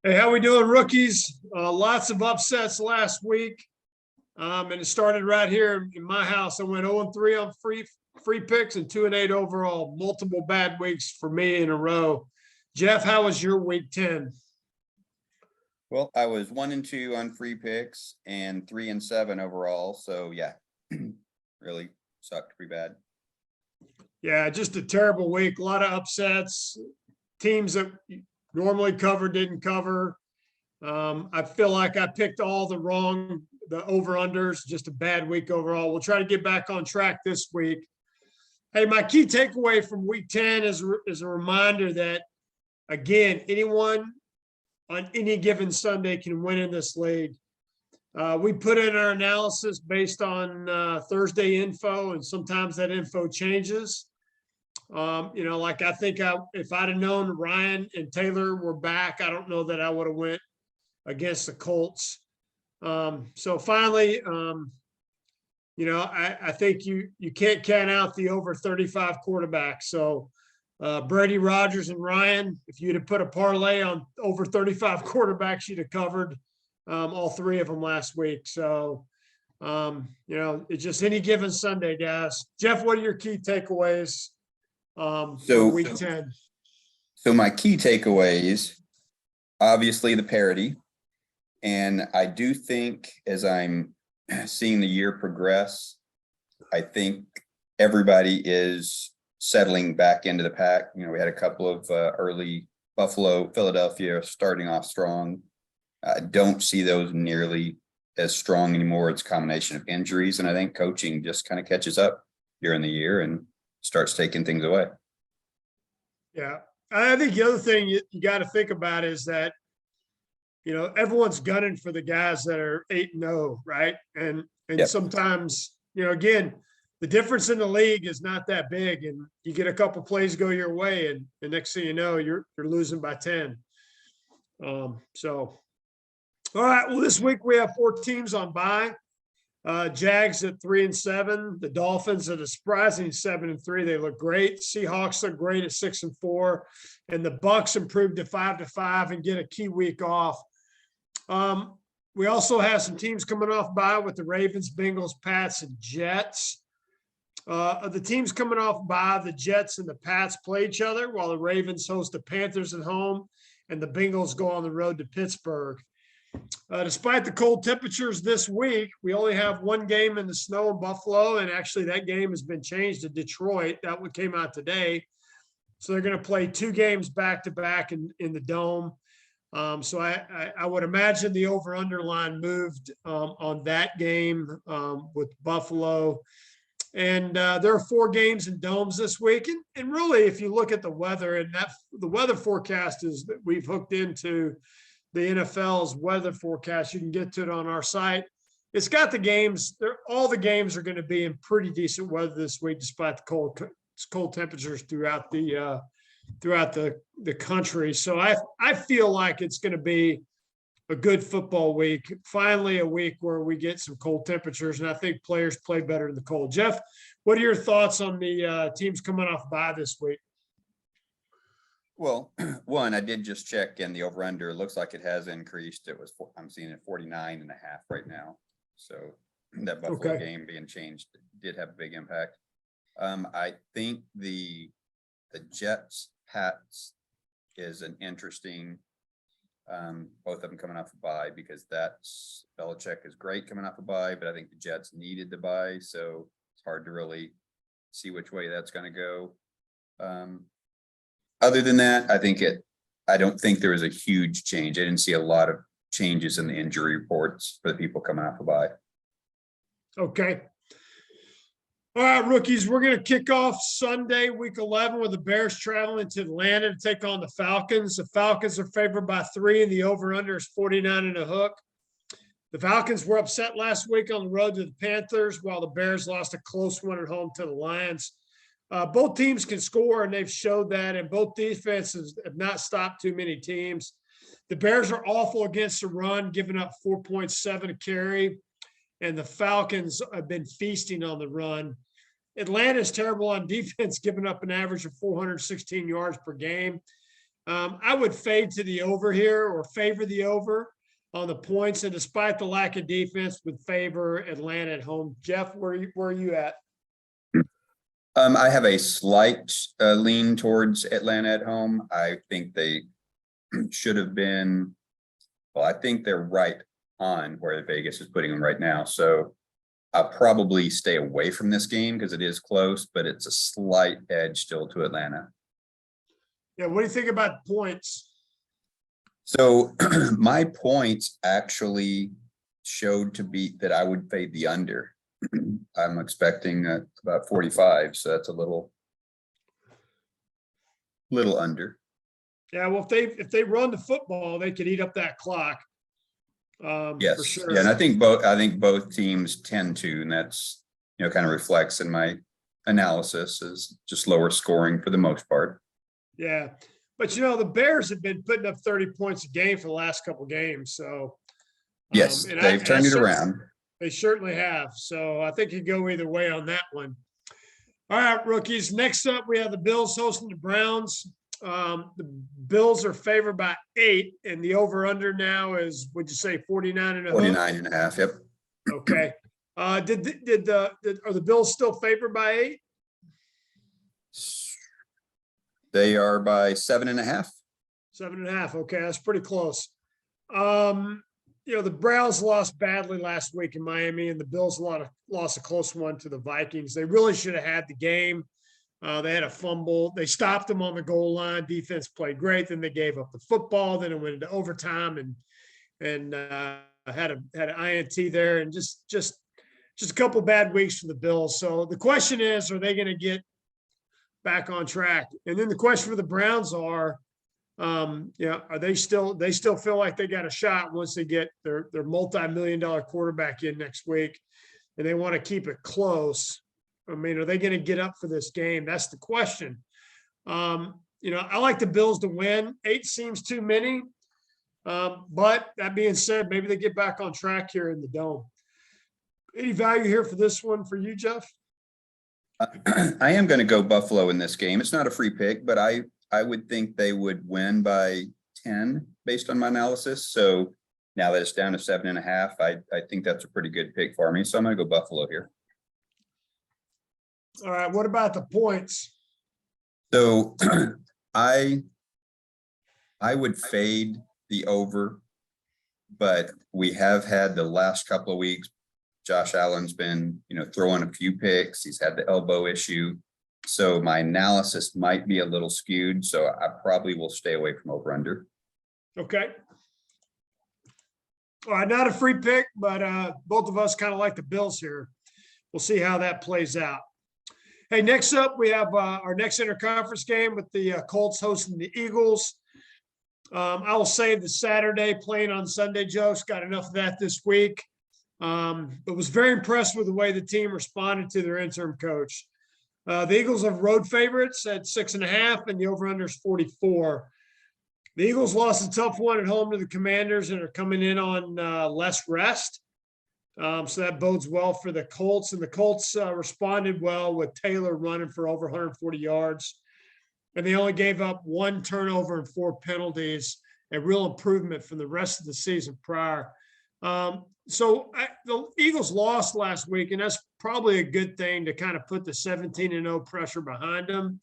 Hey, how we doing, rookies? Lots of upsets last week. And it started right here in my house. I went 0-3 on free picks and 2-8 overall. Multiple bad weeks for me in a row. Jeff, how was your week 10? Well, I was 1-2 on free picks and 3-7 overall. So yeah, really sucked pretty bad. Yeah, just a terrible week. A lot of upsets. Teams that normally cover didn't cover. I feel like I picked all the over-unders, just a bad week overall. We'll try to get back on track this week. Hey, my key takeaway from week 10 is a reminder that, again, anyone on any given Sunday can win in this league. We put in our analysis based on Thursday info, and sometimes that info changes. Like I think if I'd have known Ryan and Taylor were back, I don't know that I would have went against the Colts. So finally, I think you can't count out the over 35 quarterbacks. So Brady, Rodgers, and Ryan, if you'd have put a parlay on over 35 quarterbacks, you'd have covered all three of them last week. So, it's just any given Sunday, guys. Jeff, what are your key takeaways for week 10? So my key takeaways, obviously the parity. And I do think as I'm seeing the year progress, I think everybody is settling back into the pack. We had a couple of early Buffalo, Philadelphia starting off strong. I don't see those nearly as strong anymore. It's a combination of injuries, and I think coaching just kind of catches up during the year and starts taking things away. Yeah. I think the other thing you got to think about is that, everyone's gunning for the guys that are 8-0, right? And Yep. Sometimes, again, the difference in the league is not that big, and you get a couple plays go your way, and the next thing you know, you're losing by 10. All right. Well, this week we have 4 teams on bye. Jags at 3-7. The Dolphins at a surprising 7-3. They look great. Seahawks look great at 6-4, and the Bucs improved to 5-5 and get a key week off. We also have some teams coming off bye with the Ravens, Bengals, Pats, and Jets. The teams coming off bye, the Jets and the Pats play each other, while the Ravens host the Panthers at home, and the Bengals go on the road to Pittsburgh. Despite the cold temperatures this week, we only have one game in the snow in Buffalo, and actually that game has been changed to Detroit. That one came out today. So they're going to play 2 games back-to-back in the Dome. So I would imagine the over-under line moved on that game with Buffalo. And there are 4 games in domes this week. And really, if you look at the weather, and the weather forecast is that we've hooked into the NFL's weather forecast. You can get to it on our site. It's got the games. All the games are going to be in pretty decent weather this week, despite the cold temperatures throughout the country. So I feel like it's going to be a good football week. Finally, a week where we get some cold temperatures, and I think players play better in the cold. Jeff, what are your thoughts on the teams coming off bye this week? Well, one, I did just check, and the over-under looks like it has increased. I'm seeing it 49.5 right now. So that Buffalo game being changed did have a big impact. I think the Jets Pats is an interesting, both of them coming off a bye, because Belichick is great coming off a bye, but I think the Jets needed the bye, so it's hard to really see which way that's going to go. Other than that, I don't think there was a huge change. I didn't see a lot of changes in the injury reports for the people coming off a bye. Okay. All right, rookies, we're going to kick off Sunday, week 11, with the Bears traveling to Atlanta to take on the Falcons. The Falcons are favored by 3, and the over-under is 49.5. The Falcons were upset last week on the road to the Panthers, while the Bears lost a close one at home to the Lions. Both teams can score, and they've showed that, and both defenses have not stopped too many teams. The Bears are awful against the run, giving up 4.7 a carry, and the Falcons have been feasting on the run. Atlanta is terrible on defense, giving up an average of 416 yards per game. I would fade to the over here or favor the over on the points. And despite the lack of defense, would favor Atlanta at home. Jeff, where are you at? I have a slight lean towards Atlanta at home. I think they should have been, well, I think they're right on where Vegas is putting them right now. So I'll probably stay away from this game because it is close, but it's a slight edge still to Atlanta. Yeah, what do you think about points? So my points actually showed to be that I would fade the under. I'm expecting about 45, so that's a little under. Yeah, well, if they run the football, they could eat up that clock. For Yes, sure. yeah, and I think both teams tend to, and that's, kind of reflects in my analysis is just lower scoring for the most part. Yeah, but the Bears have been putting up 30 points a game for the last couple games. So yes, and they've turned it around. They certainly have. So I think you go either way on that one. All right, rookies. Next up, we have the Bills hosting the Browns. The Bills are favored by 8, and the over/under now is, would you say 49.5? 49.5. Yep. Okay. Are the Bills still favored by 8? They are by 7.5. 7.5. Okay, that's pretty close. The Browns lost badly last week in Miami, and the Bills lost a close one to the Vikings. They really should have had the game. They had a fumble. They stopped them on the goal line. Defense played great. Then they gave up the football. Then it went into overtime and had an INT there, and just a couple bad weeks for the Bills. So the question is, are they going to get back on track? And then the question for the Browns are they still feel like they got a shot once they get their multi-million-dollar quarterback in next week, and they want to keep it close. I mean, are they going to get up for this game? That's the question. I like the Bills to win. 8 seems too many. But that being said, maybe they get back on track here in the Dome. Any value here for this one for you, Jeff? I am going to go Buffalo in this game. It's not a free pick, but I would think they would win by 10 based on my analysis. So now that it's down to 7.5, I think that's a pretty good pick for me. So I'm going to go Buffalo here. All right. What about the points? So I would fade the over, but we have had the last couple of weeks, Josh Allen's been, throwing a few picks. He's had the elbow issue. So my analysis might be a little skewed. So I probably will stay away from over under. Okay. All right. Not a free pick, but both of us kind of like the Bills here. We'll see how that plays out. Hey, next up, we have our next interconference game with the Colts hosting the Eagles. I will save the Saturday, playing on Sunday. Joe's got enough of that this week. But was very impressed with the way the team responded to their interim coach. The Eagles have road favorites at 6.5, and the over-under is 44. The Eagles lost a tough one at home to the Commanders and are coming in on less rest. So that bodes well for the Colts, and the Colts responded well with Taylor running for over 140 yards. And they only gave up 1 turnover and 4 penalties, a real improvement from the rest of the season prior. So the Eagles lost last week, and that's probably a good thing to kind of put the 17-0 pressure behind them.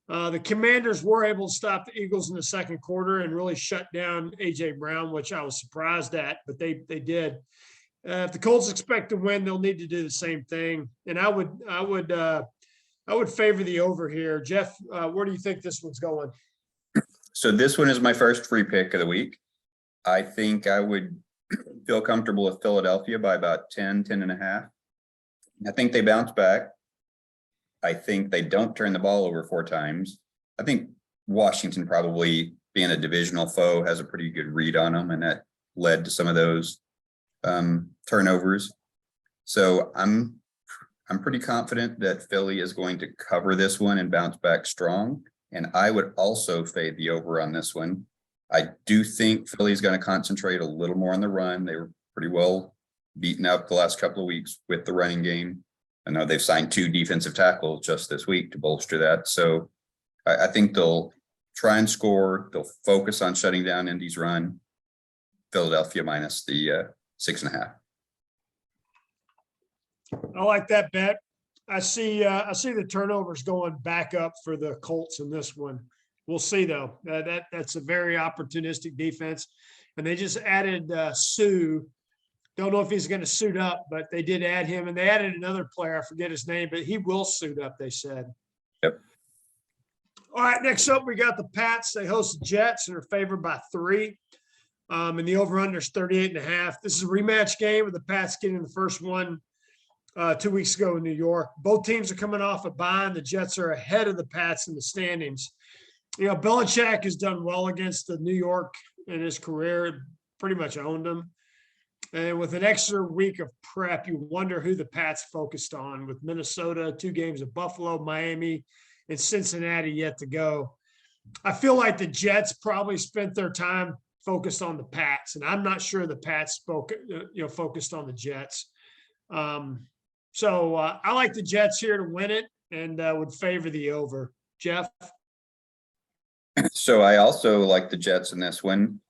The Commanders were able to stop the Eagles in the second quarter and really shut down A.J. Brown, which I was surprised at, but they did. If the Colts expect to win, they'll need to do the same thing. And I would favor the over here. Jeff, where do you think this one's going? So this one is my first free pick of the week. I think I would feel comfortable with Philadelphia by about 10.5. I think they bounce back. I think they don't turn the ball over 4 times. I think Washington, probably being a divisional foe, has a pretty good read on them, and that led to some of those turnovers. So I'm pretty confident that Philly is going to cover this one and bounce back strong. And I would also fade the over on this one. I do think Philly's going to concentrate a little more on the run. They were pretty well beaten up the last couple of weeks with the running game. I know they've signed 2 defensive tackles just this week to bolster that. So I think they'll try and score. They'll focus on shutting down Indy's run. Philadelphia minus the 6.5. I like that bet. I see the turnovers going back up for the Colts in this one. We'll see though. That's a very opportunistic defense, and they just added Sue. Don't know if he's going to suit up, but they did add him, and they added another player. I forget his name, but he will suit up. They said. Yep. All right. Next up, we got the Pats. They host the Jets and are favored by 3. And the over/under is 38.5. This is a rematch game with the Pats getting the first one 2 weeks ago in New York. Both teams are coming off a bye, and the Jets are ahead of the Pats in the standings. You know, Belichick has done well against the New York in his career, pretty much owned them. And with an extra week of prep, you wonder who the Pats focused on with Minnesota, 2 games of Buffalo, Miami, and Cincinnati yet to go. I feel like the Jets probably spent their time focused on the Pats, and I'm not sure the Pats focused on the Jets. So I like the Jets here to win it and would favor the over. Jeff? So I also like the Jets in this one.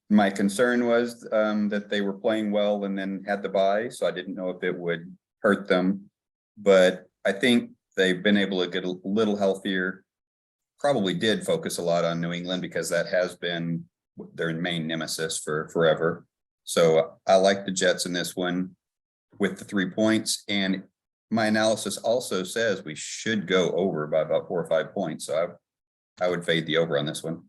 My concern was that they were playing well and then had the bye, so I didn't know if it would hurt them. But I think they've been able to get a little healthier. Probably did focus a lot on New England because that has been their main nemesis for forever. So I like the Jets in this one with the 3 points. And my analysis also says we should go over by about 4 or 5 points. So I would fade the over on this one.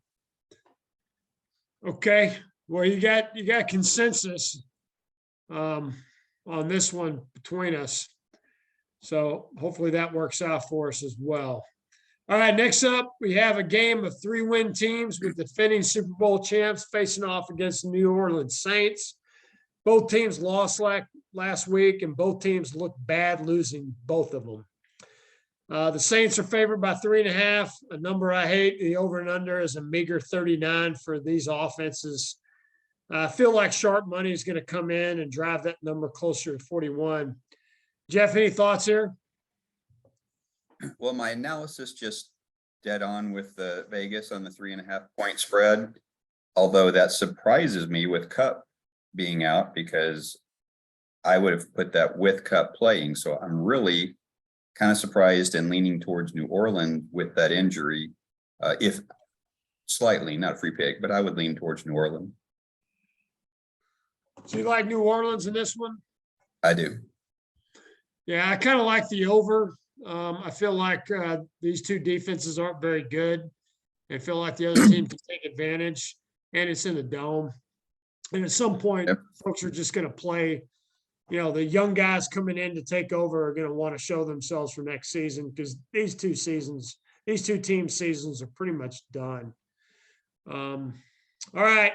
Okay. Well, you got consensus on this one between us. So hopefully that works out for us as well. All right, next up, we have a game of 3-win teams with defending Super Bowl champs facing off against the New Orleans Saints. Both teams lost last week, and both teams look bad losing both of them. The Saints are favored by 3.5, a number I hate. The over and under is a meager 39 for these offenses. I feel like sharp money is going to come in and drive that number closer to 41. Jeff, any thoughts here? Well, my analysis just dead on with the Vegas on the 3.5 point spread. Although that surprises me with Cup being out because I would have put that with Cup playing. So I'm really kind of surprised and leaning towards New Orleans with that injury. If slightly, not a free pick, but I would lean towards New Orleans. So you like New Orleans in this one? I do. Yeah, I kind of like the over. I feel like these two defenses aren't very good. I feel like the other team can take advantage, and it's in the dome. And at some point, folks are just going to play. You know, the young guys coming in to take over are going to want to show themselves for next season because these two team seasons are pretty much done. All right.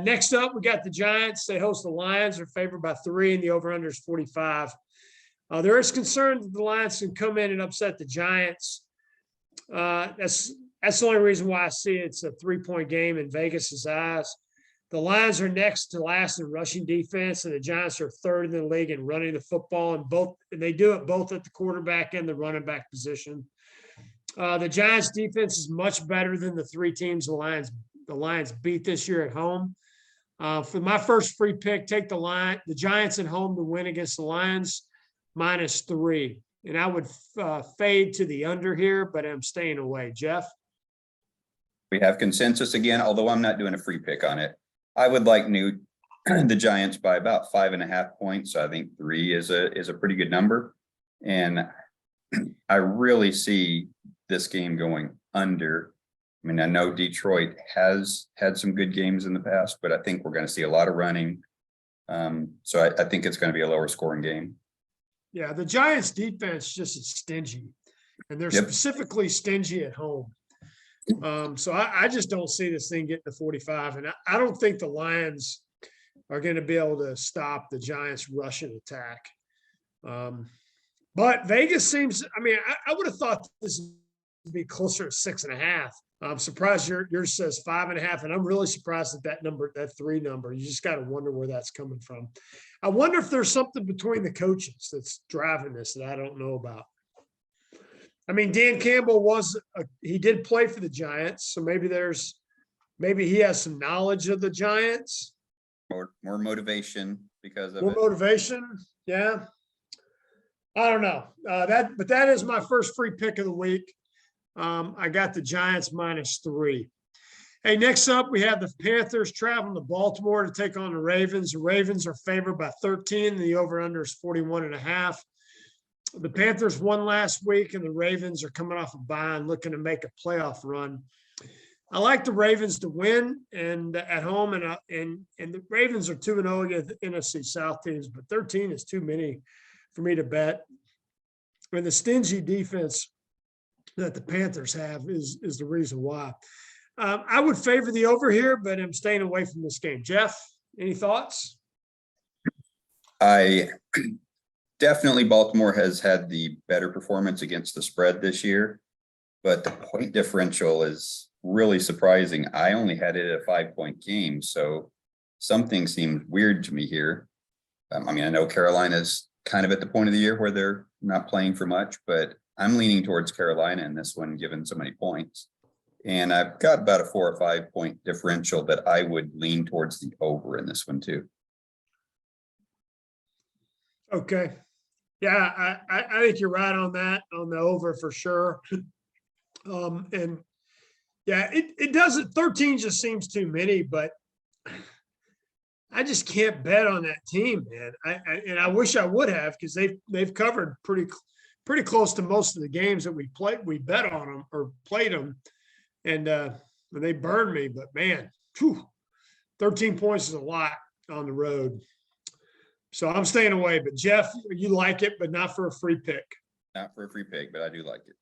Next up, we got the Giants. They host the Lions. They're favored by 3, and the over-under is 45. There is concern that the Lions can come in and upset the Giants. That's the only reason why I see it's a 3-point game in Vegas's eyes. The Lions are next to last in rushing defense, and the Giants are third in the league in running the football, and they do it both at the quarterback and the running back position. The Giants defense is much better than the 3 teams the Lions beat this year at home. For my first free pick, take the Giants at home to win against the Lions -3. And I would fade to the under here, but I'm staying away. Jeff? We have consensus again, although I'm not doing a free pick on it. I would like the Giants by about 5.5 points. So I think 3 is a pretty good number. And I really see this game going under. I mean, I know Detroit has had some good games in the past, but I think we're going to see a lot of running. So I think it's going to be a lower scoring game. Yeah, the Giants defense just is stingy, and they're specifically stingy at home. So I just don't see this thing getting to 45, and I don't think the Lions are going to be able to stop the Giants' rushing attack. But Vegas seems, I mean, I would have thought this would be closer to 6.5. I'm surprised yours says 5.5, and I'm really surprised at that 3 number. You just got to wonder where that's coming from. I wonder if there's something between the coaches that's driving this that I don't know about. I mean, Dan Campbell he did play for the Giants, so maybe he has some knowledge of the Giants. More motivation because of More it. motivation, yeah. I don't know. But that is my first free pick of the week. I got the Giants -3. Hey, next up, we have the Panthers traveling to Baltimore to take on the Ravens. The Ravens are favored by 13. The over-under is 41.5. The Panthers won last week, and the Ravens are coming off a bye and looking to make a playoff run. I like the Ravens to win and at home, and the Ravens are 2-0 against the NFC South teams, but 13 is too many for me to bet. And the stingy defense that the Panthers have is the reason why. I would favor the over here, but I'm staying away from this game. Jeff, any thoughts? Definitely Baltimore has had the better performance against the spread this year, but the point differential is really surprising. I only had it a 5-point game, so something seemed weird to me here. I mean, I know Carolina's kind of at the point of the year where they're not playing for much, but I'm leaning towards Carolina in this one, given so many points. And I've got about a 4 or 5 point differential that I would lean towards the over in this one too. Okay. Yeah, I think you're right on that, on the over for sure. And yeah, it doesn't, 13 just seems too many, but I just can't bet on that team, man. I wish I would have, because they've covered pretty close to most of the games that we bet on them or played them. And they burned me, but man, 13 points is a lot on the road. So I'm staying away. But Jeff, you like it, but not for a free pick. Not for a free pick, but I do like it.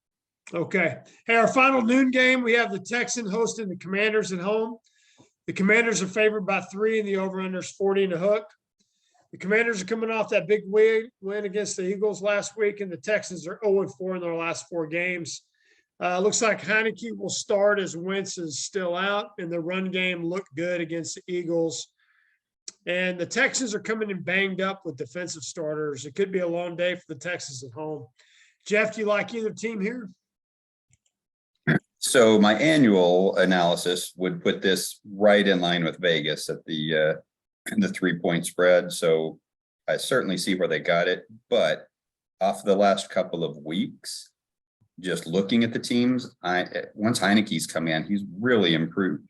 Okay. Hey, our final noon game, we have the Texans hosting the Commanders at home. The Commanders are favored by 3, and the over-under is 40 and a hook. The Commanders are coming off that big win against the Eagles last week, and the Texans are 0-4 in their last 4 games. Looks like Heineke will start as Wentz is still out, and the run game looked good against the Eagles. And the Texans are coming in banged up with defensive starters. It could be a long day for the Texans at home. Jeff, do you like either team here? So my annual analysis would put this right in line with Vegas at the 3-point spread. So I certainly see where they got it, but off the last couple of weeks, just looking at the teams, once Heineke's come in, he's really improved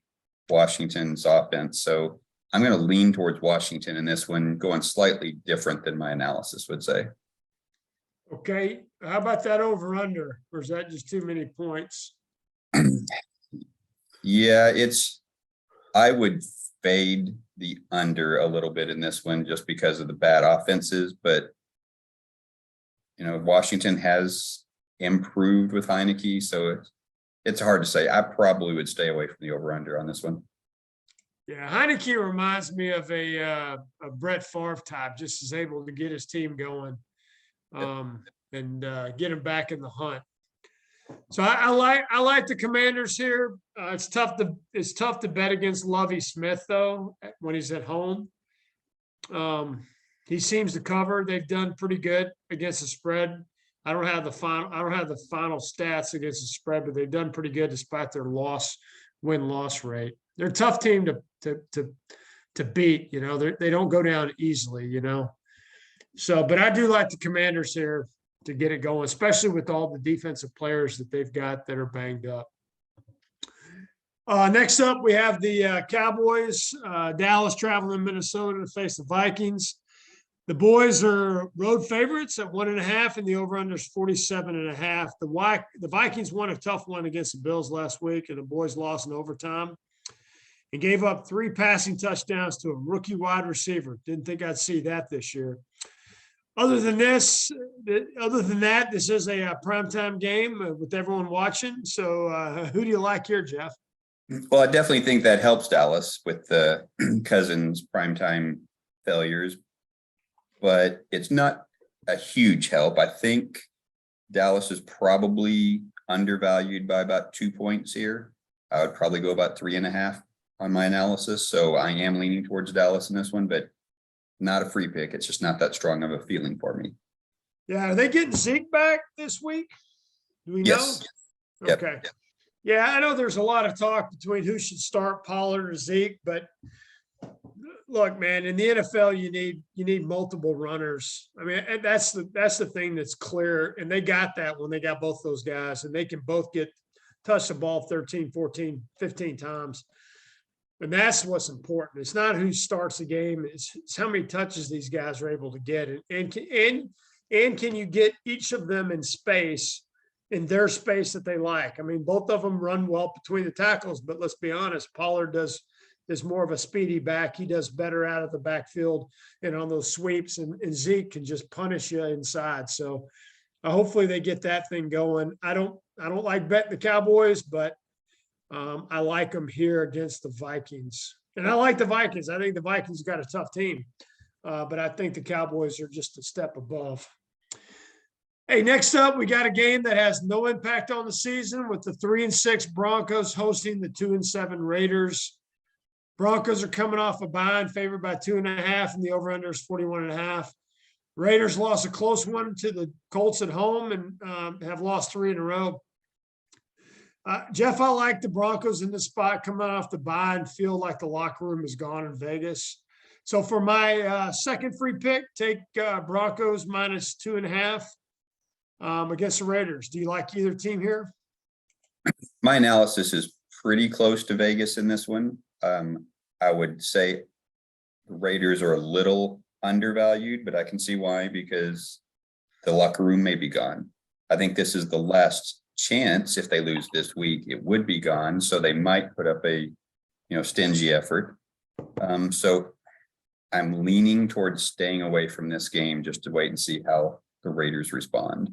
Washington's offense. So I'm going to lean towards Washington in this one, going slightly different than my analysis would say. Okay. How about that over under? Or is that just too many points? Yeah, I would fade the under a little bit in this one just because of the bad offenses, but Washington has improved with Heineke, so it's hard to say. I probably would stay away from the over under on this one. Yeah, Heineke reminds me of a Brett Favre type, just is able to get his team going and get him back in the hunt. So I like the Commanders here. It's tough to bet against Lovie Smith though when he's at home. He seems to cover. They've done pretty good against the spread. I don't have the final stats against the spread, but they've done pretty good despite their win-loss rate. They're a tough team to beat. They don't go down easily. So, but I do like the Commanders here to get it going, especially with all the defensive players that they've got that are banged up. Next up, we have the Cowboys. Dallas traveling to Minnesota to face the Vikings. The boys are road favorites at 1.5, and the over-under is 47.5. The Vikings won a tough one against the Bills last week, and the boys lost in overtime and gave up 3 passing touchdowns to a rookie wide receiver. Didn't think I'd see that this year. Other than that, this is a primetime game with everyone watching. So who do you like here, Jeff? Well, I definitely think that helps Dallas with the Cousins primetime failures, but it's not a huge help. I think Dallas is probably undervalued by about 2 points here. I would probably go about 3.5 on my analysis. So I am leaning towards Dallas in this one, but not a free pick. It's just not that strong of a feeling for me. Yeah. Are they getting Zeke back this week? Do we know? Yes. Yep. Okay. Yeah, I know there's a lot of talk between who should start, Pollard or Zeke, but look, man, in the NFL, you need multiple runners. I mean, and that's the thing that's clear. And they got that when they got both those guys, and they can both touch the ball 13, 14, 15 times. And that's what's important. It's not who starts the game, it's how many touches these guys are able to get. And can you get each of them in space, in their space that they like? I mean, both of them run well between the tackles, but let's be honest, Pollard is more of a speedy back. He does better out of the backfield and on those sweeps, and Zeke can just punish you inside. So hopefully they get that thing going. I don't like betting the Cowboys, but I like them here against the Vikings. And I like the Vikings. I think the Vikings got a tough team, but I think the Cowboys are just a step above. Hey, next up, we got a game that has no impact on the season with the 3-6 Broncos hosting the 2-7 Raiders. Broncos are coming off a bye and favored by 2.5, and the over-under is 41.5. Raiders lost a close one to the Colts at home and have lost 3 in a row. Jeff, I like the Broncos in this spot coming off the bye and feel like the locker room is gone in Vegas. So for my second free pick, take Broncos minus 2.5 against the Raiders. Do you like either team here? My analysis is pretty close to Vegas in this one. I would say the Raiders are a little undervalued, but I can see why, because the locker room may be gone. I think this is the last chance. If they lose this week, it would be gone. So they might put up a, stingy effort. So I'm leaning towards staying away from this game just to wait and see how the Raiders respond.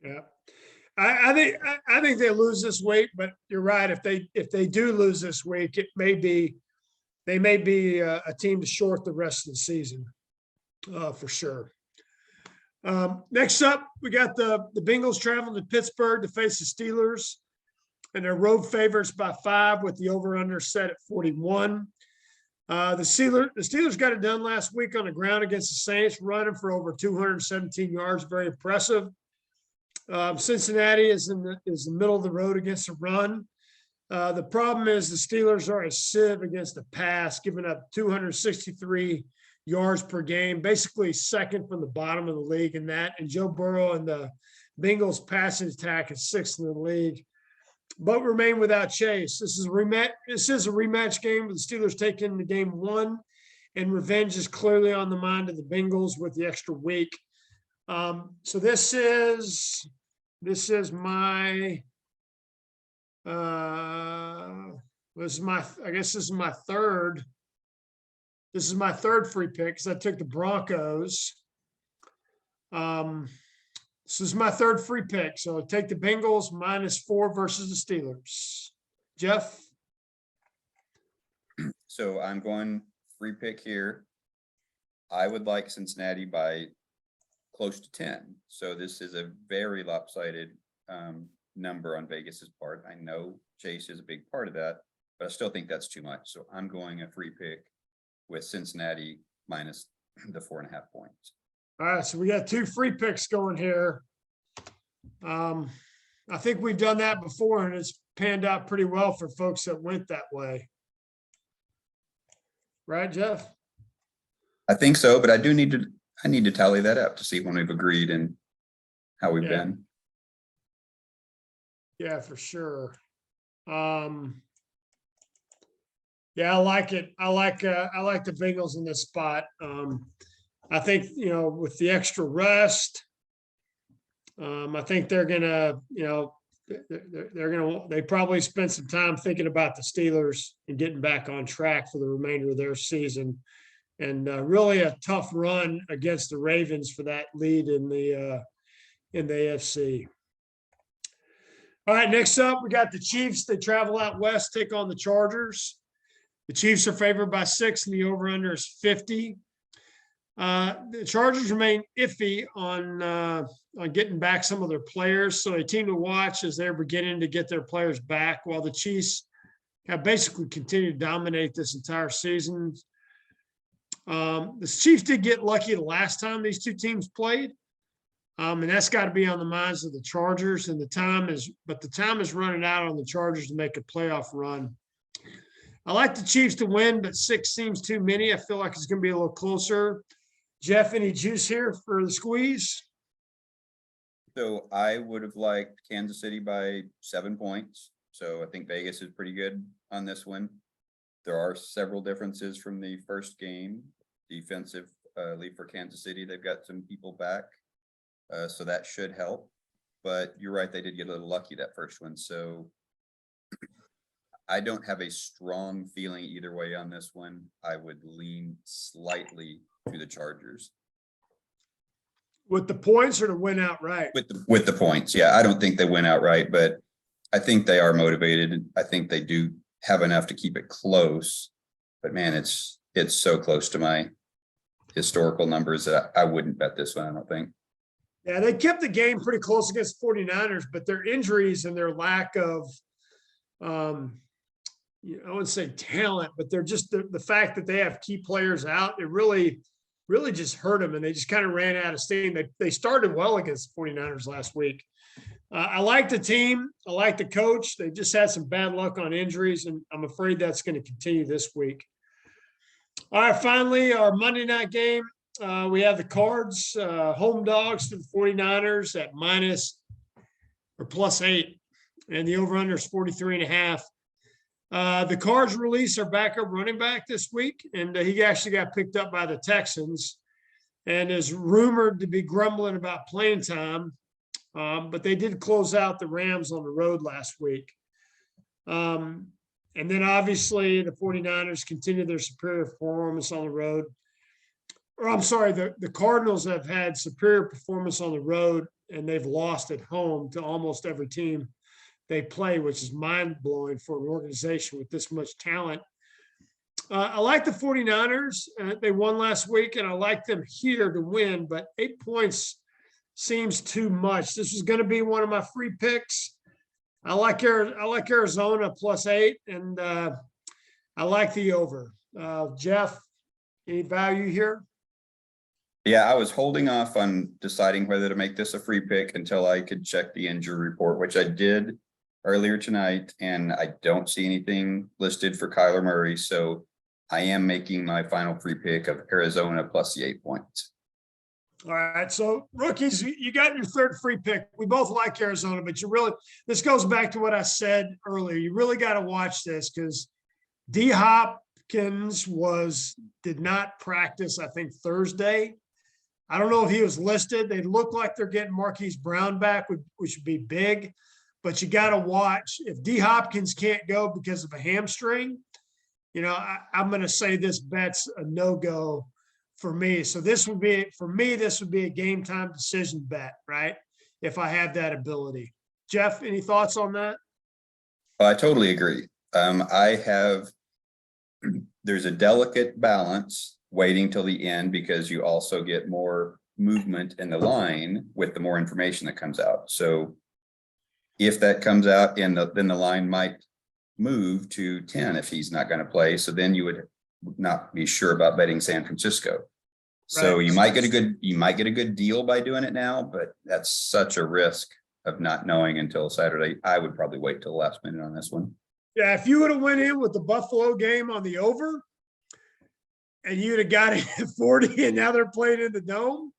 Yeah. I think they lose this week, but you're right. If they do lose this week, they may be a team to short the rest of the season, for sure. Next up, we got the Bengals traveling to Pittsburgh to face the Steelers, and they're road favorites by 5 with the over/under set at 41. The Steelers got it done last week on the ground against the Saints, running for over 217 yards, very impressive. Cincinnati is in the middle of the road against the run. The problem is the Steelers are a sieve against the pass, giving up 263 yards per game, basically second from the bottom of the league in that. And Joe Burrow and the Bengals passing attack is 6th in the league, but remain without Chase. This is a rematch game with the Steelers taking the game 1, and revenge is clearly on the mind of the Bengals with the extra week. So this is my third. This is my third free pick because I took the Broncos. This is my third free pick. So I take the Bengals -4 versus the Steelers. Jeff? So I'm going free pick here. I would like Cincinnati by close to 10. So this is a very lopsided number on Vegas's part. I know Chase is a big part of that, but I still think that's too much. So I'm going a free pick with Cincinnati minus the 4.5 points. All right, so we got 2 free picks going here. I think we've done that before, and it's panned out pretty well for folks that went that way. Right, Jeff? I think so, but I need to tally that up to see when we've agreed and how we've been. Yeah, for sure. Yeah, I like it. I like the Bengals in this spot. I think, with the extra rest, I think they're gonna, they probably spend some time thinking about the Steelers and getting back on track for the remainder of their season. And really a tough run against the Ravens for that lead in the AFC. All right, next up, we got the Chiefs. They travel out west, take on the Chargers. The Chiefs are favored by 6, and the over/under is 50. The Chargers remain iffy on getting back some of their players, so a team to watch as they're beginning to get their players back, while the Chiefs have basically continued to dominate this entire season. The Chiefs did get lucky the last time these two teams played. And that's got to be on the minds of the Chargers, and the time is running out on the Chargers to make a playoff run. I like the Chiefs to win, but 6 seems too many. I feel like it's going to be a little closer. Jeff, any juice here for the squeeze? So I would have liked Kansas City by 7 points. So I think Vegas is pretty good on this one. There are several differences from the first game. Defensive lead for Kansas City. They've got some people back. So that should help. But you're right, they did get a little lucky that first one. So I don't have a strong feeling either way on this one. I would lean slightly to the Chargers. With the points or to win outright? With the points, yeah. I don't think they win outright, but I think they are motivated. I think they do have enough to keep it close. But man, it's so close to my historical numbers that I wouldn't bet this one, I don't think. Yeah, they kept the game pretty close against 49ers, but their injuries and their lack of I wouldn't say talent, but they're just the fact that they have key players out, it really just hurt them, and they just kind of ran out of steam. They started well against the 49ers last week. I like the team. I like the coach. They just had some bad luck on injuries, and I'm afraid that's going to continue this week. All right, finally, our Monday night game. We have the Cards, home dogs to the 49ers at +8, and the over-under is 43.5. The Cards released their backup running back this week, and he actually got picked up by the Texans and is rumored to be grumbling about playing time. But they did close out the Rams on the road last week. And then obviously the 49ers continue their superior performance on the road. Or I'm sorry, the Cardinals have had superior performance on the road, and they've lost at home to almost every team they play, which is mind-blowing for an organization with this much talent. I like the 49ers. They won last week, and I like them here to win, but 8 points seems too much. This is going to be one of my free picks. I like Arizona +8, and I like the over. Jeff, any value here? Yeah, I was holding off on deciding whether to make this a free pick until I could check the injury report, which I did earlier tonight, and I don't see anything listed for Kyler Murray. So I am making my final free pick of Arizona +8 points. All right. So rookies, you got your third free pick. We both like Arizona, but this goes back to what I said earlier. You really got to watch this because D Hopkins did not practice, I think, Thursday. I don't know if he was listed. They look like they're getting Marquise Brown back, which would be big. But you got to watch. If D Hopkins can't go because of a hamstring, I'm going to say this bet's a no-go for me. So this would be a game time decision bet, right? If I have that ability. Jeff, any thoughts on that? I totally agree. There's a delicate balance waiting till the end because you also get more movement in the line with the more information that comes out. So if that comes out, then the line might move to 10 if he's not going to play. So then you would not be sure about betting San Francisco. So right. You might get a good deal by doing it now, but that's such a risk of not knowing until Saturday. I would probably wait till the last minute on this one. Yeah, if you would have went in with the Buffalo game on the over and you'd have got it at 40 and now they're playing in the Dome.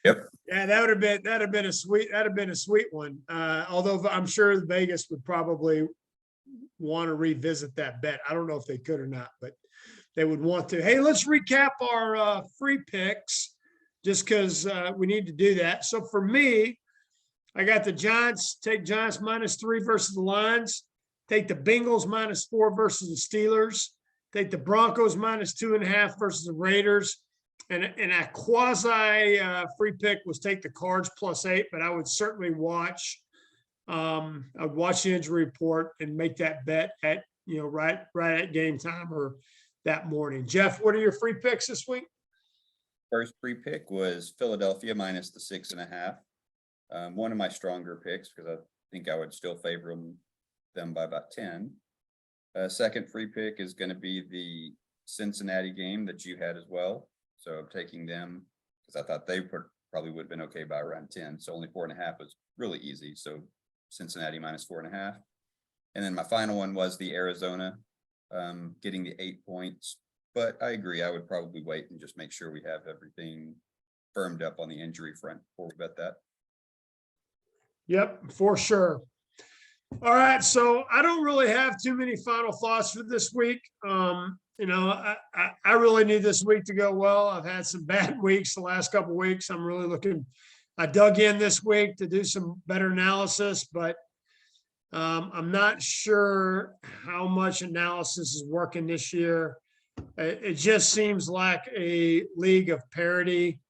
Yep. Yeah, that'd have been a sweet one. Although I'm sure Vegas would probably want to revisit that bet. I don't know if they could or not, but they would want to. Hey, let's recap our free picks just because we need to do that. So for me, I got the Giants, take Giants -3 versus the Lions, take the Bengals -4 versus the Steelers, take the Broncos -2.5 versus the Raiders. And a quasi free pick was take the Cards +8, but I would certainly watch. I'd watch the injury report and make that bet at right at game time or that morning. Jeff, what are your free picks this week? First free pick was Philadelphia -6.5. One of my stronger picks because I think I would still favor them by about 10. Second free pick is going to be the Cincinnati game that you had as well. So I'm taking them because I thought they probably would have been okay by around 10. So only 4.5 was really easy. So Cincinnati minus 4.5. And then my final one was the Arizona getting the 8 points. But I agree, I would probably wait and just make sure we have everything firmed up on the injury front before we bet that. Yep, for sure. All right, so I don't really have too many final thoughts for this week. I really need this week to go well. I've had some bad weeks the last couple of weeks. I'm really looking. I dug in this week to do some better analysis, but I'm not sure how much analysis is working this year. It just seems like a league of parity.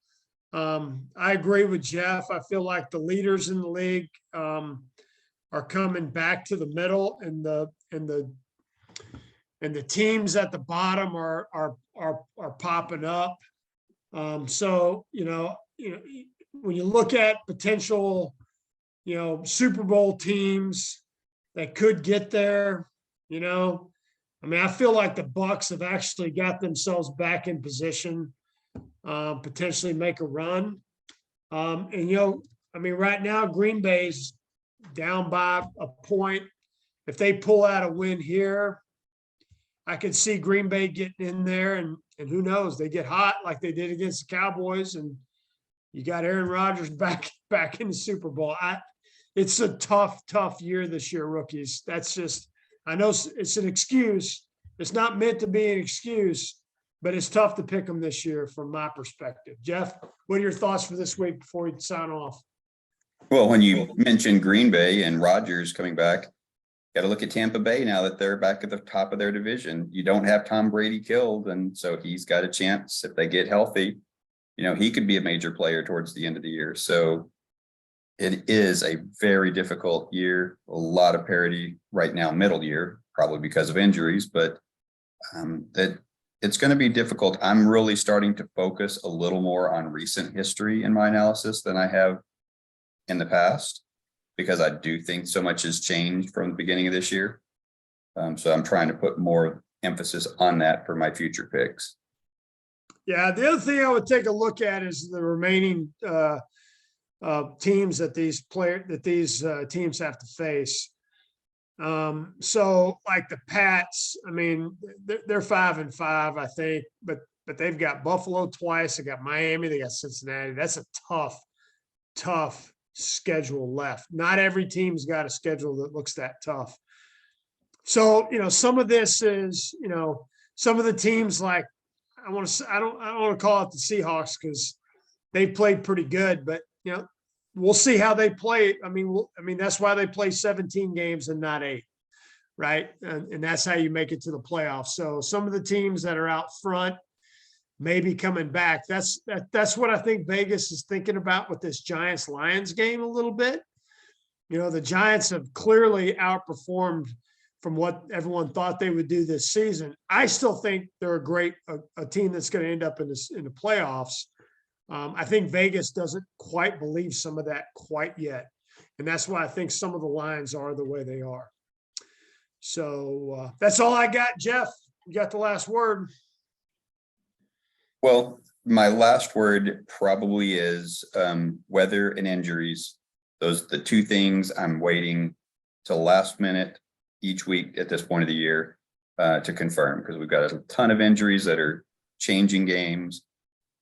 I agree with Jeff. I feel like the leaders in the league are coming back to the middle, and the teams at the bottom are popping up. So when you look at potential, Super Bowl teams that could get there, I feel like the Bucs have actually got themselves back in position, potentially make a run. Right now Green Bay's down by a point. If they pull out a win here, I could see Green Bay getting in there, and who knows, they get hot like they did against the Cowboys, and you got Aaron Rodgers back in the Super Bowl. It's a tough year this year, rookies. That's just, I know it's an excuse. It's not meant to be an excuse, but it's tough to pick them this year from my perspective. Jeff, what are your thoughts for this week before we sign off? Well, when you mentioned Green Bay and Rodgers coming back, got to look at Tampa Bay now that they're back at the top of their division. You don't have Tom Brady killed, and so he's got a chance if they get healthy. He could be a major player towards the end of the year. So it is a very difficult year. A lot of parity right now, middle year, probably because of injuries, but that it's going to be difficult. I'm really starting to focus a little more on recent history in my analysis than I have in the past, because I do think so much has changed from the beginning of this year. So I'm trying to put more emphasis on that for my future picks. Yeah, the other thing I would take a look at is the remaining teams that these teams have to face. So like the Pats, they're 5-5, I think, but they've got Buffalo twice, they got Miami, they got Cincinnati. That's a tough schedule left. Not every team's got a schedule that looks that tough. So, some of this is, some of the teams like, I don't want to call it the Seahawks because they've played pretty good, but we'll see how they play. That's why they play 17 games and not 8, right? And that's how you make it to the playoffs. So some of the teams that are out front may be coming back. That's what I think Vegas is thinking about with this Giants-Lions game a little bit. The Giants have clearly outperformed from what everyone thought they would do this season. I still think they're a team that's going to end up in the playoffs. I think Vegas doesn't quite believe some of that quite yet. And that's why I think some of the lines are the way they are. So that's all I got. Jeff, you got the last word. Well, my last word probably is weather and injuries. Those are the two things I'm waiting till last minute each week at this point of the year to confirm, because we've got a ton of injuries that are changing games.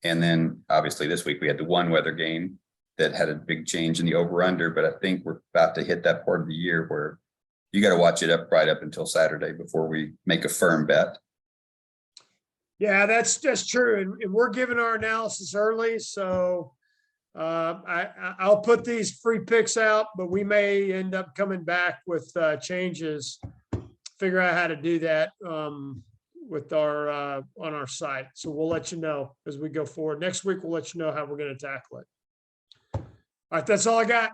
And then obviously this week we had the one weather game that had a big change in the over-under, but I think we're about to hit that part of the year where you got to watch it right up until Saturday before we make a firm bet. Yeah, that's true. And we're giving our analysis early. So I'll put these free picks out, but we may end up coming back with changes, figure out how to do that with our on our site. So we'll let you know as we go forward. Next week, we'll let you know how we're going to tackle it. All right, that's all I got.